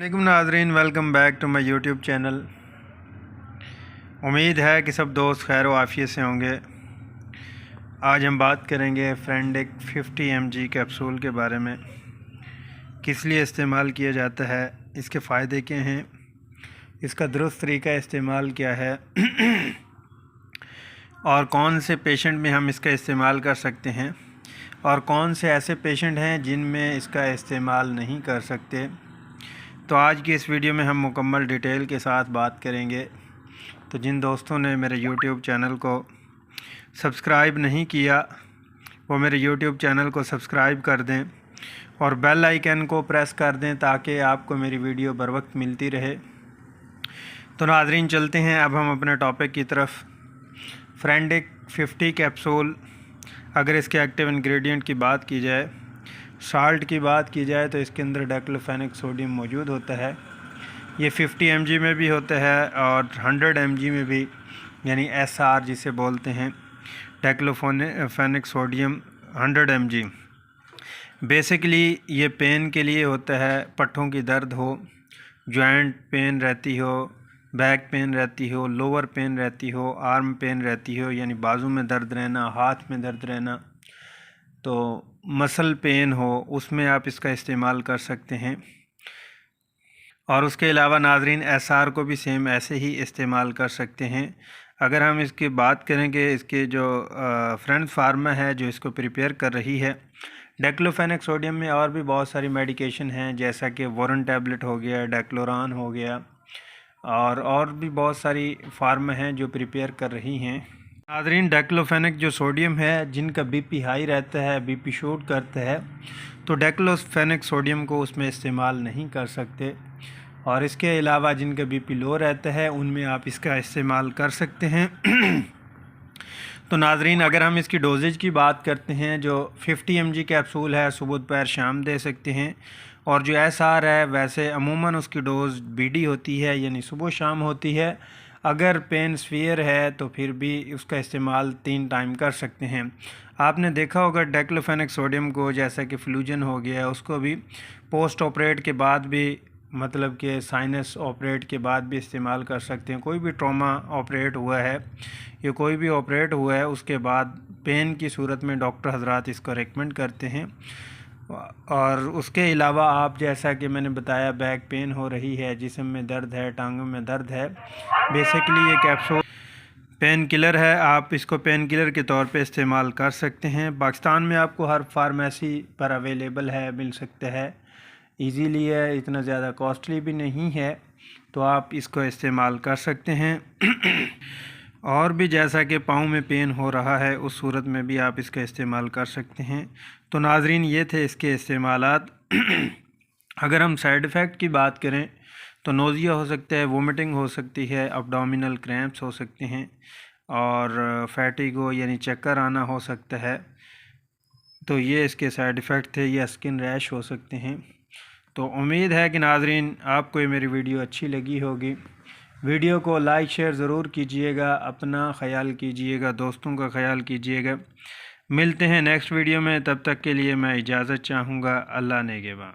वालेकुम नाजरीन, welcome back to my YouTube channel. उम्मीद है कि सब दोस्त खैर व आफियत से होंगे। आज हम बात करेंगे फ्रेंडिक 50 mg कैप्सूल के बारे में। किस लिए इस्तेमाल किया जाता है, इसके फ़ायदे क्या हैं, इसका दुरुस्त तरीका इस्तेमाल क्या है और कौन से पेशेंट में हम इसका इस्तेमाल कर सकते हैं और कौन से ऐसे पेशेंट हैं जिनमें इसका इस्तेमाल नहीं कर सकते। तो आज की इस वीडियो में हम मुकम्मल डिटेल के साथ बात करेंगे। तो जिन दोस्तों ने मेरे YouTube चैनल को सब्सक्राइब नहीं किया वो मेरे YouTube चैनल को सब्सक्राइब कर दें और बेल आइकन को प्रेस कर दें ताकि आपको मेरी वीडियो बर वक्त मिलती रहे। तो नाज़रीन, चलते हैं अब हम अपने टॉपिक की तरफ। फ्रेंडिक 50 कैप्सूल, अगर इसके एक्टिव इंग्रेडिएंट की बात की जाए, साल्ट की बात की जाए तो इसके अंदर डाइक्लोफेनिक सोडियम मौजूद होता है। ये 50 mg में भी होता है और 100 mg में भी, यानी SR जिसे बोलते हैं, डाइक्लोफेनिक सोडियम 100 mg। बेसिकली ये पेन के लिए होता है। पट्ठों की दर्द हो, जॉइंट पेन रहती हो, बैक पेन रहती हो, लोअर पेन रहती हो, आर्म पेन रहती हो यानी बाजू में दर्द रहना, हाथ में दर्द रहना, तो मसल पेन हो, उसमें आप इसका इस्तेमाल कर सकते हैं। और उसके अलावा नाजरीन SR को भी सेम ऐसे ही इस्तेमाल कर सकते हैं। अगर हम इसकी बात करें कि इसके जो फ्रेंड फार्मा है जो इसको प्रिपेयर कर रही है, डाइक्लोफेनिक सोडियम में और भी बहुत सारी मेडिकेशन हैं, जैसा कि वोरन टैबलेट हो गया, डाइक्लोरान हो गया, और भी बहुत सारी फार्मा हैं जो प्रिपेयर कर रही हैं। नाज़रीन, डाइक्लोफेनिक जो सोडियम है, जिनका बीपी हाई रहता है, बीपी शूट करता है, तो डाइक्लोफेनिक सोडियम को उसमें इस्तेमाल नहीं कर सकते। और इसके अलावा जिनका बीपी लो रहता है उनमें आप इसका इस्तेमाल कर सकते हैं। तो नाज़रीन, अगर हम इसकी डोजेज की बात करते हैं, जो 50 mg कैप्सूल है सुबह दोपहर शाम दे सकते हैं, और जो SR है वैसे अमूमन उसकी डोज BD होती है यानी सुबह शाम होती है। अगर पेन स्फीयर है तो फिर भी उसका इस्तेमाल 3 टाइम कर सकते हैं। आपने देखा होगा डाइक्लोफेनिक सोडियम को, जैसा कि फ्लूजन हो गया, उसको भी पोस्ट ऑपरेट के बाद भी, मतलब कि साइनस ऑपरेट के बाद भी इस्तेमाल कर सकते हैं। कोई भी ट्रॉमा ऑपरेट हुआ है या कोई भी ऑपरेट हुआ है उसके बाद पेन की सूरत में डॉक्टर हजरात इसको रेकमेंड करते हैं। और उसके अलावा आप, जैसा कि मैंने बताया, बैक पेन हो रही है, जिस्म में दर्द है, टांगों में दर्द है, बेसिकली ये कैप्सूल पेन किलर है। आप इसको पेन किलर के तौर पे इस्तेमाल कर सकते हैं। पाकिस्तान में आपको हर फार्मेसी पर अवेलेबल है, मिल सकता है, इजीली है, इतना ज़्यादा कॉस्टली भी नहीं है, तो आप इसको इस्तेमाल कर सकते हैं। और भी, जैसा कि पाँव में पेन हो रहा है, उस सूरत में भी आप इसका इस्तेमाल कर सकते हैं। तो नाजरीन, ये थे इसके इस्तेमालात। अगर हम साइड इफ़ेक्ट की बात करें तो नोज़िया हो सकता है, वोमिटिंग हो सकती है, अब्डोमिनल क्रैम्प्स हो सकते हैं, और फैटिगो यानी चक्कर आना हो सकता है। तो ये इसके साइड इफ़ेक्ट थे, या स्किन रैश हो सकते हैं। तो उम्मीद है कि नाजरीन आपको ये मेरी वीडियो अच्छी लगी होगी। वीडियो को लाइक शेयर ज़रूर कीजिएगा, अपना ख्याल कीजिएगा, दोस्तों का ख्याल कीजिएगा। मिलते हैं नेक्स्ट वीडियो में, तब तक के लिए मैं इजाज़त चाहूँगा। अल्लाह नेगेबान।